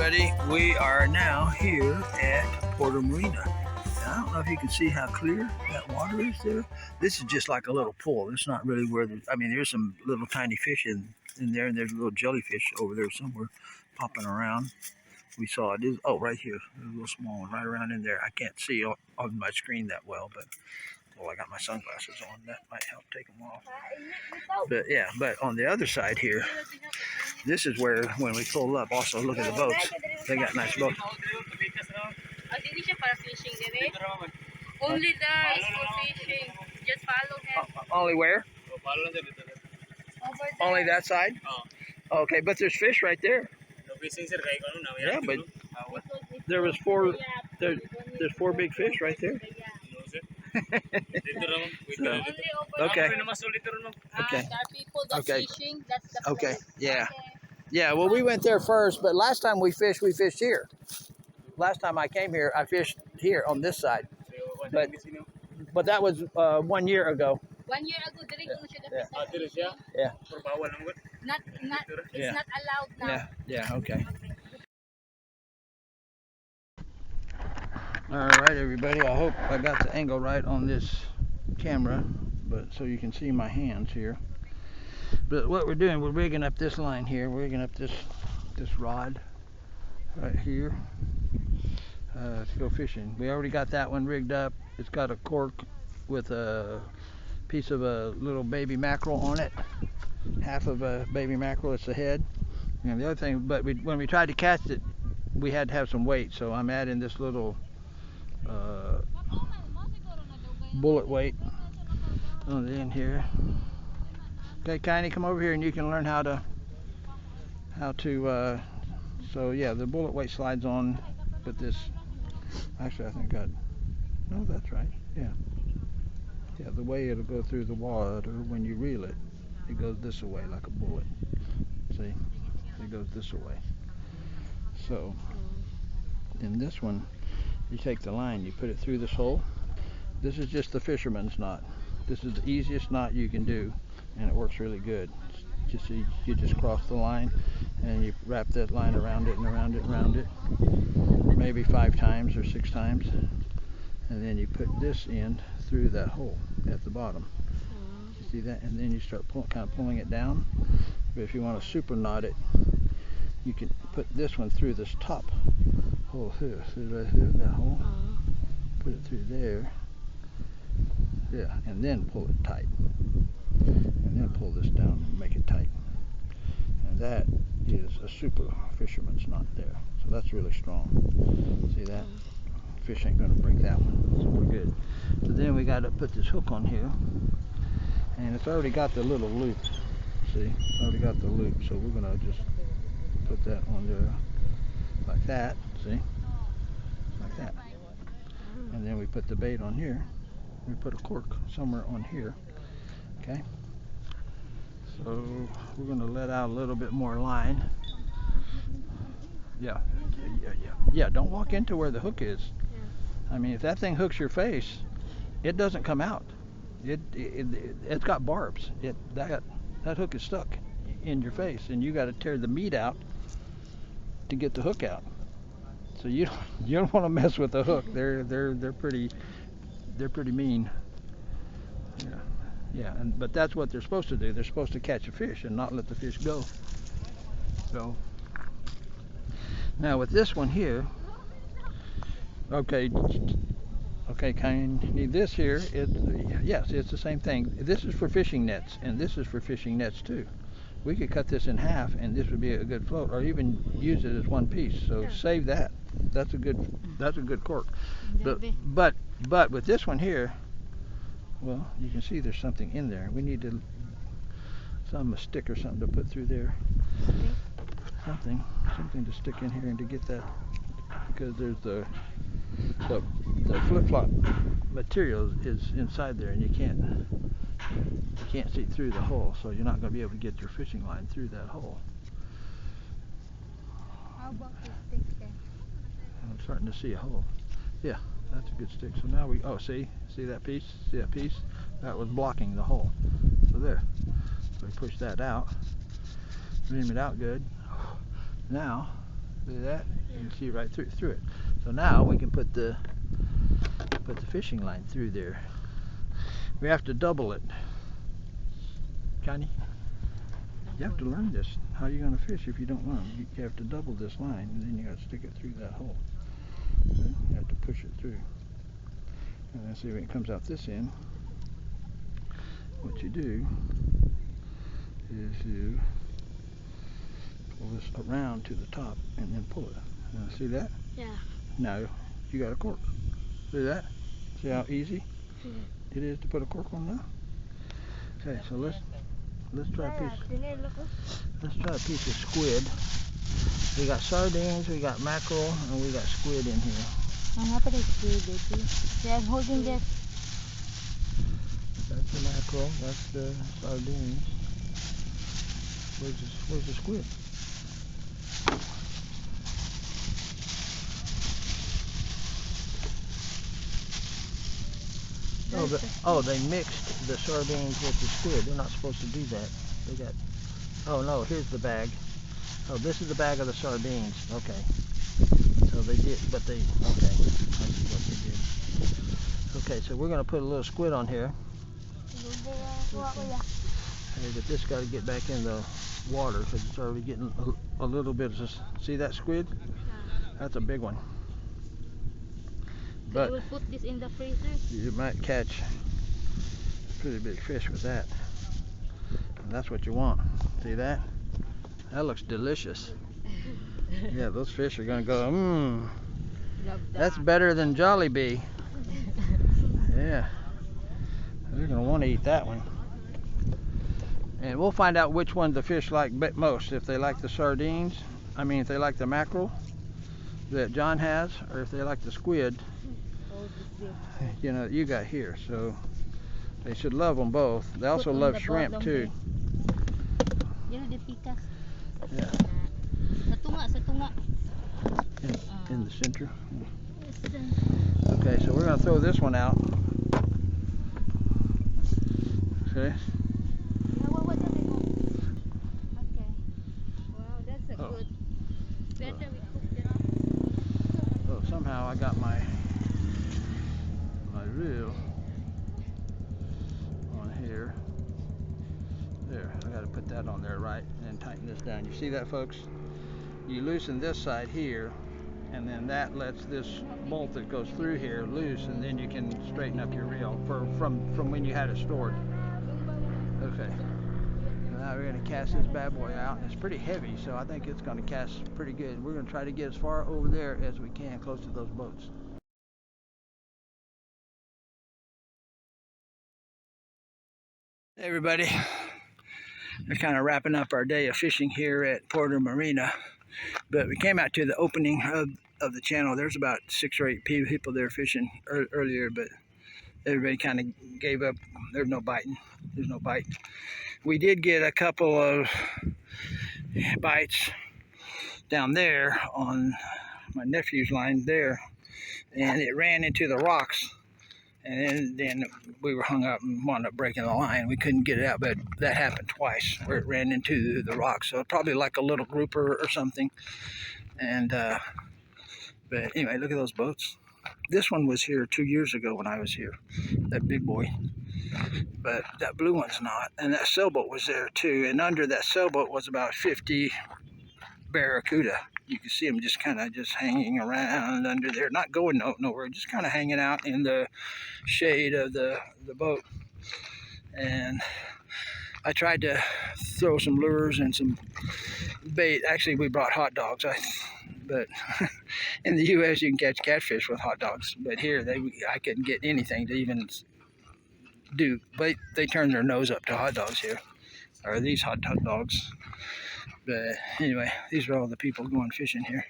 everybody, we are now here at Porter Marina. And I don't know if you can see how clear that water is there. This is just like a little pool. It's not really where there's some little tiny fish in there, and there's a little jellyfish over there somewhere popping around. We saw it is right here. There's a little small one right around in there. I can't see on my screen that well, but I got my sunglasses on. That might help take them off. But yeah, but on the other side here, this is where when we pull up, also look at the boats. They got nice boats. Only there is for fishing. Just follow him. Only where? Over there. Only that side? Okay, but there's fish right there. Yeah, but there was there's 4 big fish right there. So, okay. There are people that's fishing. That's the Okay. place. Yeah. Yeah. Well, we went there first, but last time we fished here. Last time I came here, I fished here on this side. But that was 1 year ago. 1 year ago, Yeah. It's not allowed now. Yeah. Yeah. Okay. All right, everybody. I hope I got the angle right on this camera, but so you can see my hands here. But what we're doing, we're rigging up this line here. We're rigging up this rod right here to go fishing. We already got that one rigged up. It's got a cork with a piece of a little baby mackerel on it. Half of a baby mackerel. It's the head. And the other thing, but when we tried to catch it, we had to have some weight. So I'm adding this little bullet weight on the end here. Okay, Kiney, come over here and you can learn how to so yeah, the bullet weight slides on with this. Actually, I think no, that's right. Yeah, the way it'll go through the water when you reel it, it goes this way like a bullet. See, it goes this way. So in this one, you take the line, you put it through this hole. This is just the fisherman's knot. This is the easiest knot you can do, and it works really good. You just cross the line, and you wrap that line around it and around it and around it, maybe 5 times or 6 times, and then you put this end through that hole at the bottom. You see that? And then you start kind of pulling it down. But if you want to super knot it, you can put this one through this top hole here. See right here, that hole? Put it through there. Yeah, and then pull it tight. And then pull this down and make it tight. And that is a super fisherman's knot there. So that's really strong. See that? Fish ain't gonna break that one. So we're good. So then we gotta put this hook on here. And it's already got the little loop. See? It's already got the loop. So we're gonna just put that on there like that. See? Like that. And then we put the bait on here. We put a cork somewhere on here. Okay? So we're going to let out a little bit more line. Yeah, don't walk into where the hook is. I mean, if that thing hooks your face, it doesn't come out. It's got barbs. That hook is stuck in your face, and you got to tear the meat out to get the hook out. So you don't want to mess with the hook. They're pretty mean. Yeah, but that's what they're supposed to do. They're supposed to catch a fish and not let the fish go. So now with this one here, okay, kind of this here. Yes, it's the same thing. This is for fishing nets, and this is for fishing nets too. We could cut this in half, and this would be a good float, or even use it as one piece. So save that. That's a good cork. But with this one here, well, you can see there's something in there. We need a stick or something to put through there. Something to stick in here and to get that, because there's the flip-flop material is inside there, and you can't see through the hole, so you're not going to be able to get your fishing line through that hole. How about the stick there? I'm starting to see a hole. Yeah, that's a good stick. So now see that piece? See that piece? That was blocking the hole. So there. So we push that out. Ream it out good. Now See that? You can see right through it. So now we can put the fishing line through there. We have to double it. Johnny, you have to learn this. How are you going to fish if you don't learn? You have to double this line, and then you got to stick it through that hole. Okay? You have to push it through. And then see when it comes out this end, what you do is you pull this around to the top and then pull it. See that? Yeah. Now you got a cork. See that? See how easy it is to put a cork on now? Okay, so let's try a piece of squid. We got sardines, we got mackerel, and we got squid in here. I'm happy to squid, baby. Yeah, I'm holding this. That's the mackerel, that's the sardines. Where's the squid? Oh, they mixed the sardines with the squid. They're not supposed to do that. They got. Oh no, here's the bag. Oh, this is the bag of the sardines. Okay. So they did, but they. Okay. I see what they did. Okay, so we're gonna put a little squid on here. Okay, but this got to get back in the water because it's already getting a little bit of. See that squid? That's a big one. But we'll put this in the freezer. You might catch a pretty big fish with that. And that's what you want. See that? That looks delicious. Yeah, those fish are gonna go, mmm. That's better than Jollibee. Yeah. They're gonna want to eat that one. And we'll find out which one the fish like most. If they like the sardines, if they like the mackerel that John has, or if they like the squid, you got here. So they should love them both. They also love shrimp too. You know the picas? Yeah. Sa tunga. In the center. Okay, so we're gonna throw this one out. Okay. Okay. Wow, that's a good. Better we cook it up. So somehow I got my reel on here. There, I got to put that on there, right, and tighten this down. You see that, folks? You loosen this side here, and then that lets this bolt that goes through here loose, and then you can straighten up your reel from when you had it stored. Okay. Now we're going to cast this bad boy out. It's pretty heavy, so I think it's going to cast pretty good. We're going to try to get as far over there as we can, close to those boats. Hey everybody, we're kind of wrapping up our day of fishing here at Porter Marina, but we came out to the opening of the channel. There's about 6 or 8 people there fishing earlier, but everybody kind of gave up. There's no biting. There's no bite. We did get a couple of bites down there on my nephew's line there, and it ran into the rocks. And then we were hung up and wound up breaking the line. We couldn't get it out, but that happened twice where it ran into the rocks. So probably like a little grouper or something. And but anyway, look at those boats. This one was here 2 years ago when I was here, that big boy. But that blue one's not. And that sailboat was there too. And under that sailboat was about 50 barracuda. You can see them just kind of hanging around under there, not going nowhere, just kind of hanging out in the shade of the boat. And I tried to throw some lures and some bait. Actually, we brought hot dogs. But in the U.S. you can catch catfish with hot dogs, but here I couldn't get anything to even do. But they turn their nose up to hot dogs here, or these hot dogs. But anyway, these are all the people going fishing here.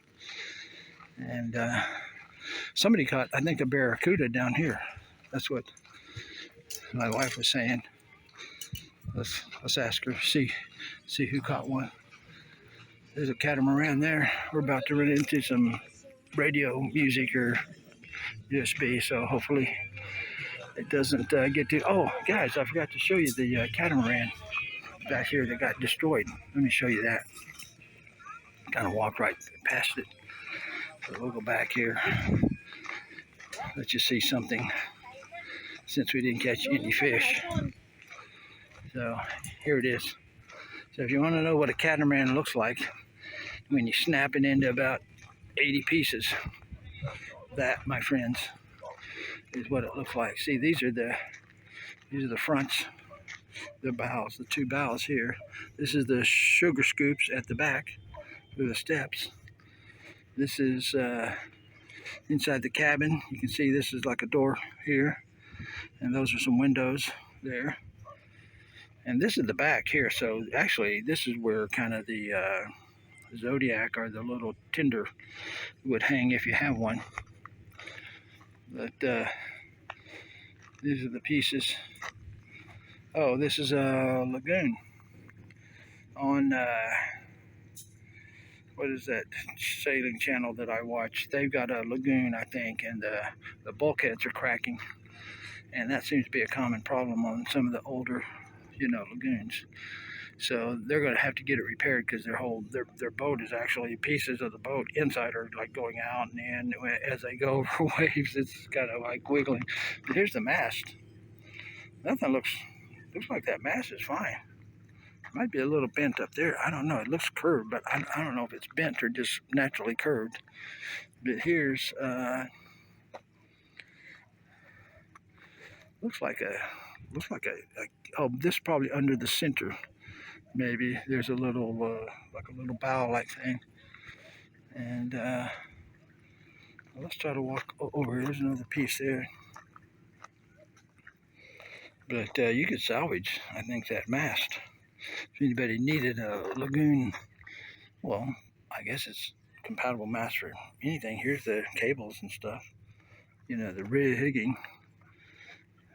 And somebody caught, I think, a barracuda down here. That's what my wife was saying. Let's ask her, see who caught one. There's a catamaran there. We're about to run into some radio music or USB, so hopefully it doesn't get to. Oh, guys, I forgot to show you the catamaran back here that got destroyed. Let me show you that. kind of walked right past it. So we'll go back here. Let you see something since we didn't catch any fish. So here it is. So if you want to know what a catamaran looks like when you snap it into about 80 pieces, that, my friends, is what it looks like. See, these are the fronts, the bows, the two bows here. This is the sugar scoops at the back with the steps. This is inside the cabin. You can see this is like a door here, and those are some windows there. And this is the back here. So actually, this is where kind of the Zodiac or the little tinder would hang if you have one. But these are the pieces. Oh, this is a lagoon on what is that sailing channel that I watch? They've got a lagoon, I think, and the bulkheads are cracking, and that seems to be a common problem on some of the older, lagoons. So they're going to have to get it repaired because their boat is actually, pieces of the boat inside are like going out and in as they go over waves. It's kind of like wiggling. But here's the mast. Nothing looks like that mast is fine. Might be a little bent up there. I don't know. It looks curved, but I don't know if it's bent or just naturally curved. But here's looks like a oh, this is probably under the center. Maybe there's a little like a little bow-like thing. And let's try to walk over. There's another piece there. But you could salvage, I think, that mast. If anybody needed a lagoon, well, I guess it's compatible mast for anything. Here's the cables and stuff. The rigging.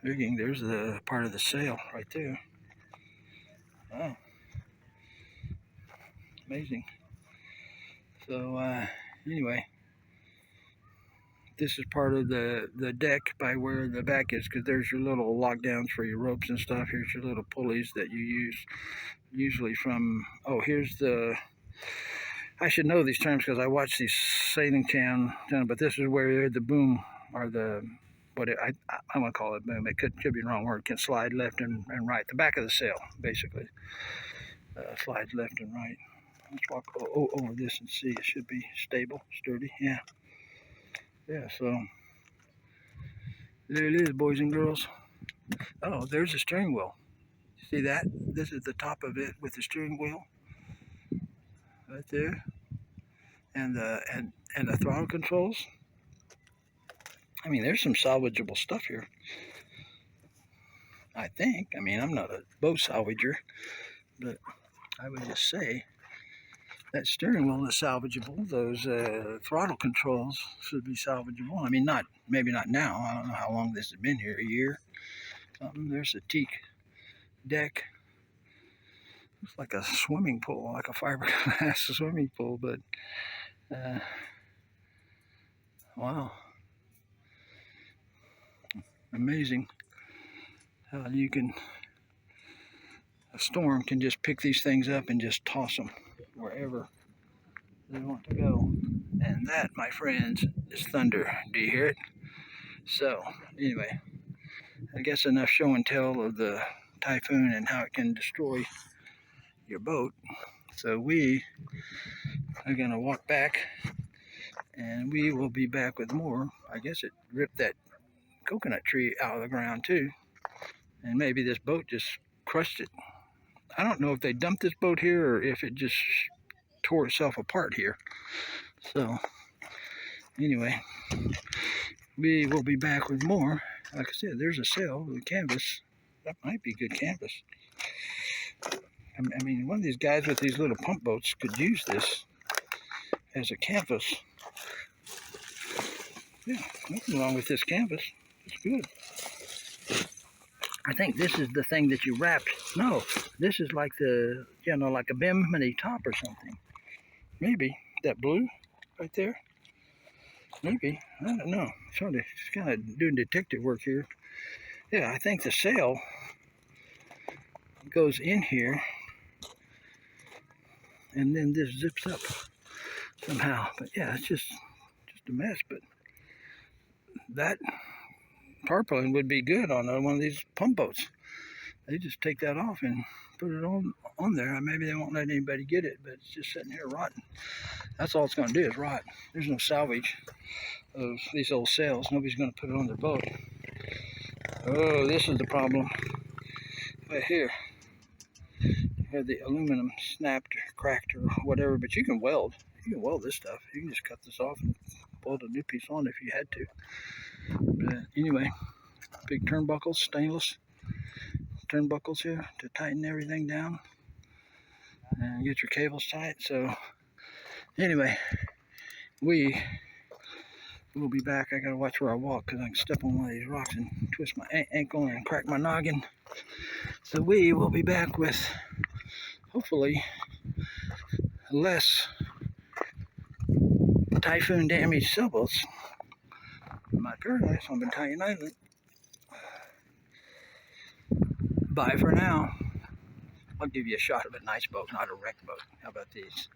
There's the part of the sail right there. Oh, amazing. So anyway, this is part of the deck by where the back is, because there's your little lockdowns for your ropes and stuff. Here's your little pulleys that you use usually from, oh, here's the, I should know these terms because I watch these sailing channel, but this is where the boom, or the, I want to call it boom, it could be the wrong word, can slide left and right, the back of the sail, basically, slides left and right. Let's walk over this and see. It should be stable, sturdy, yeah. Yeah, so there it is, boys and girls. Oh, there's the steering wheel. See that? This is the top of it with the steering wheel right there, and the throttle controls. I mean, there's some salvageable stuff here, I think. I mean, I'm not a boat salvager, but I would just say that steering wheel is salvageable. Those throttle controls should be salvageable. I mean, maybe not now. I don't know how long this has been here, a year. There's a teak deck. Looks like a swimming pool, like a fiberglass swimming pool, but wow. Amazing how a storm can just pick these things up and just toss them wherever they want to go. And that, my friends, is thunder. Do you hear it? So, anyway, I guess enough show and tell of the typhoon and how it can destroy your boat. So we are going to walk back, and we will be back with more. I guess it ripped that coconut tree out of the ground too, and maybe this boat just crushed it. I don't know if they dumped this boat here or if it just tore itself apart here. So anyway, we will be back with more. Like I said, there's a sail with canvas. That might be good canvas. I mean, one of these guys with these little pump boats could use this as a canvas. Yeah, nothing wrong with this canvas. It's good. I think this is the thing that you wrap. No, this is like the, like a bimini top or something. Maybe that blue right there. Maybe, I don't know. It's kind of doing detective work here. Yeah, I think the sail goes in here, and then this zips up. somehow. But yeah, it's just a mess. But that tarpaulin would be good on one of these pump boats. They just take that off and put it on there. Maybe they won't let anybody get it, but it's just sitting here rotting. That's all it's going to do is rot. There's no salvage of these old sails. Nobody's going to put it on their boat. Oh, this is the problem right here. Had the aluminum snapped or cracked or whatever, but you can weld. You can weld this stuff. You can just cut this off and weld a new piece on if you had to. But anyway, big turnbuckles, stainless turnbuckles here to tighten everything down and get your cables tight. So anyway, we will be back. I gotta watch where I walk because I can step on one of these rocks and twist my ankle and crack my noggin. So we will be back with hopefully less typhoon damaged sailboats. My paradise on Battalion Island. Bye for now. I'll give you a shot of a nice boat, not a wrecked boat. How about these?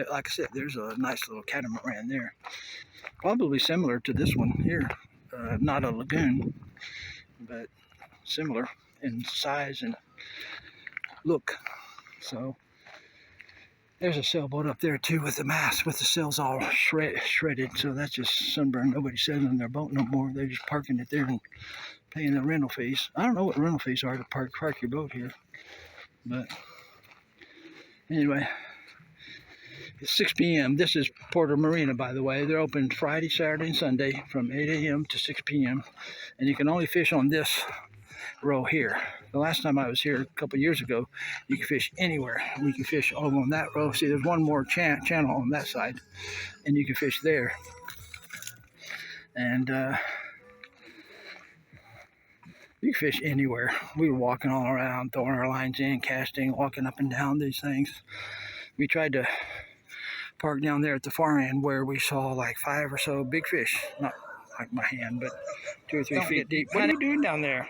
Like I said, there's a nice little catamaran there. Probably similar to this one here. Not a lagoon, but similar in size and look. So there's a sailboat up there too with the mast, with the sails all shredded. So that's just sunburn. Nobody's sailing their boat no more. They're just parking it there and paying the rental fees. I don't know what rental fees are to park your boat here, but anyway, it's 6 p.m. This is Porter Marina, by the way. They're open Friday, Saturday, and Sunday from 8 a.m. to 6 p.m. And you can only fish on this row here. The last time I was here a couple years ago, you can fish anywhere. We can fish over on that row. See, there's one more channel on that side, and you can fish there. And you can fish anywhere. We were walking all around, throwing our lines in, casting, walking up and down these things. We tried to park down there at the far end where we saw like 5 or so big fish. Not like my hand, but 2 or 3 feet deep. What are you doing down there?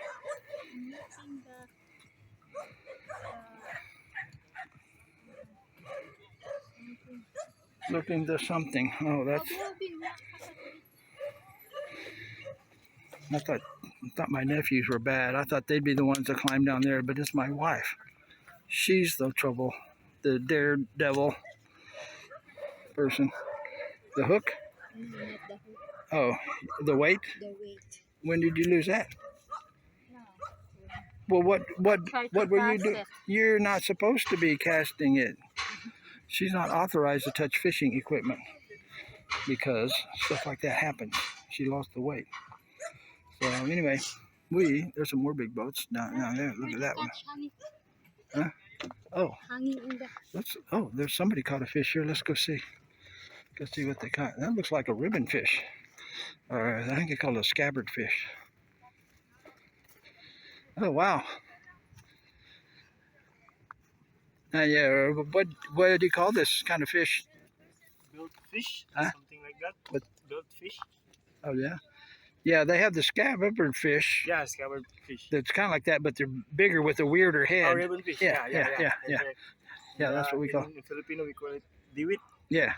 Looking to something. Oh, that's... I thought my nephews were bad. I thought they'd be the ones that climb down there, but it's my wife. She's the trouble. The daredevil person. The hook? Oh, the weight? The weight. When did you lose that? Well, what were you doing? You're not supposed to be casting it. She's not authorized to touch fishing equipment because stuff like that happens. She lost the weight. So anyway, there's some more big boats down there. Look at that one. Huh? Oh, there's somebody caught a fish here. Let's go see. Go see what they caught. That looks like a ribbon fish. Or I think they call it a scabbard fish. Oh, wow. Yeah, what do you call this kind of fish? Biltfish, huh? Something like that. What? Biltfish. Oh, yeah. Yeah, they have the scabbard fish. Yeah, scabbard fish. That's kind of like that, but they're bigger with a weirder head. Oh, ribbon fish. Yeah, Yeah, that's what we call. In Filipino, we call it diwit. Yeah.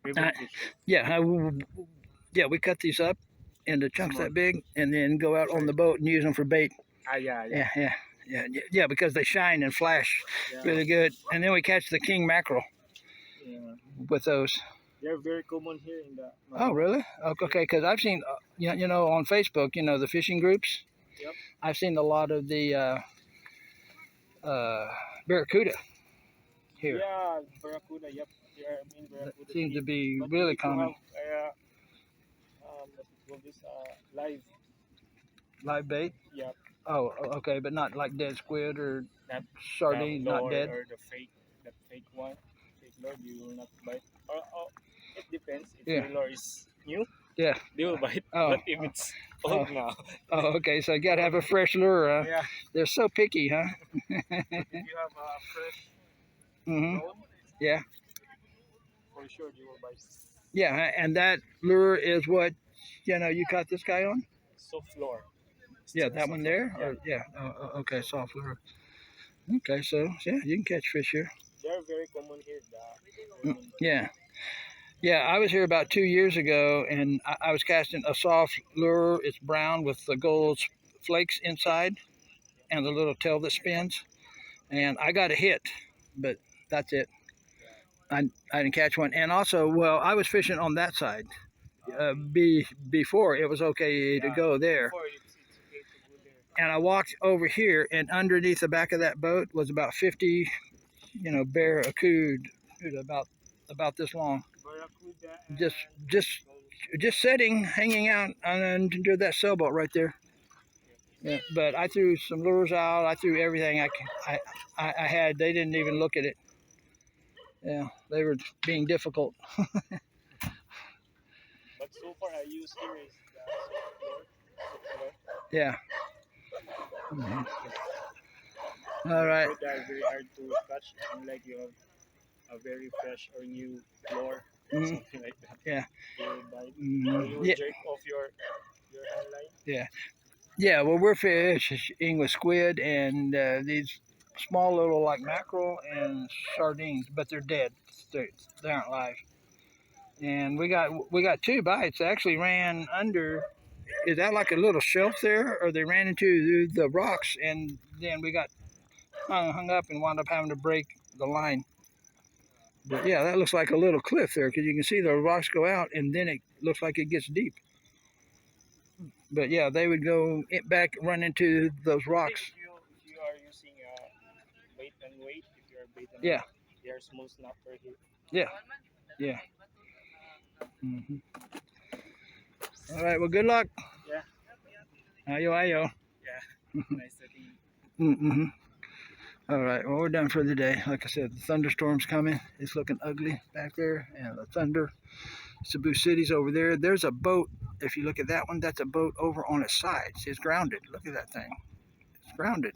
Ribbon fish. Yeah, we cut these up into chunks that big, and then go out on the boat and use them for bait. Yeah, because they shine and flash really good. And then we catch the king mackerel with those. They're very common here in the... Oh, really? Okay, because I've seen, you know, on Facebook, the fishing groups. Yep. I've seen a lot of the barracuda here. Yeah, barracuda, yep. Barracuda Seems to be really common. Live bait? Yep. Oh, okay, but not like dead squid or sardines, not dead? Or the fake one. Fake lure, you will not bite. It depends. If the lure is new, they will bite. But if it's old now. Oh, okay, so you got to have a fresh lure. Yeah. They're so picky, huh? If you have a fresh lure, yeah. For sure you will bite. Yeah, and that lure is what, you caught this guy on? Soft lure. Yeah, that one there? Yeah. Okay, soft lure. Okay, so, yeah, you can catch fish here. They're very common here. Yeah. Yeah, I was here about 2 years ago, and I was casting a soft lure. It's brown with the gold flakes inside and the little tail that spins. And I got a hit, but that's it. I didn't catch one. And also, well, I was fishing on that side. Before it was okay to go there. And I walked over here, and underneath the back of that boat was about 50, barracuda, about this long, just sitting, hanging out under that sailboat right there. Yeah, but I threw some lures out. I threw everything I had. They didn't even look at it. Yeah, they were being difficult. But so far, I use here is the yeah. Mm-hmm. All right. They are very hard to catch, unlike you have a very fresh or new lure, something like that. Yeah. You will bite. You will jerk off your hand line. Yeah. Yeah. Well, we're fishing with squid and these small little like mackerel and sardines, but they're dead. They aren't live. And we got 2 bites. They actually ran under. Is that like a little shelf there, or they ran into the rocks, and then we got hung up and wound up having to break the line. But yeah, that looks like a little cliff there, because you can see the rocks go out, and then it looks like it gets deep. But yeah, they would go back, run into those rocks. If you are using bait and weight, if you are bait and yeah, weight, they are small snapper here. Yeah, yeah. All right. Well, good luck. Yeah. Ayo. Yeah. Nice setting. All right. Well, we're done for the day. Like I said, the thunderstorm's coming. It's looking ugly back there, and the thunder. Cebu City's over there. There's a boat. If you look at that one, that's a boat over on its side. See, it's grounded. Look at that thing. It's grounded.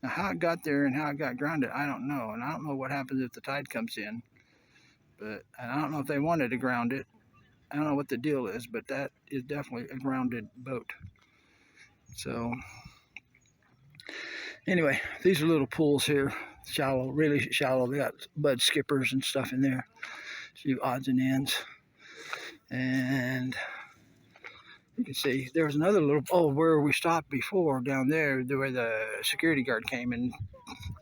Now, how it got there and how it got grounded, I don't know. And I don't know what happens if the tide comes in. But I don't know if they wanted to ground it. I don't know what the deal is, but that is definitely a grounded boat. So, anyway, these are little pools here. Shallow, really shallow. They got bud skippers and stuff in there. A few odds and ends. And you can see there was another little, where we stopped before down there, where the security guard came and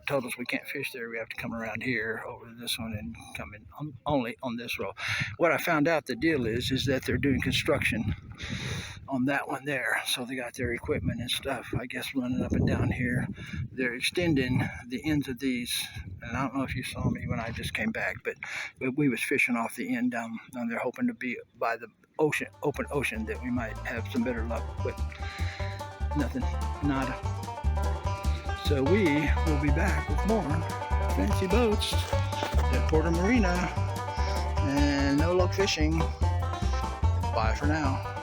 told us we can't fish there. We have to come around here over this one and come in only on this row. What I found out the deal is that they're doing construction on that one there. So they got their equipment and stuff, I guess, running up and down here. They're extending the ends of these. And I don't know if you saw me when I just came back, but we was fishing off the end down there, hoping to be by the ocean, open ocean, that we might have some better luck, but nothing, nada. So we will be back with more fancy boats at Porter Marina, and no luck fishing. Bye for now.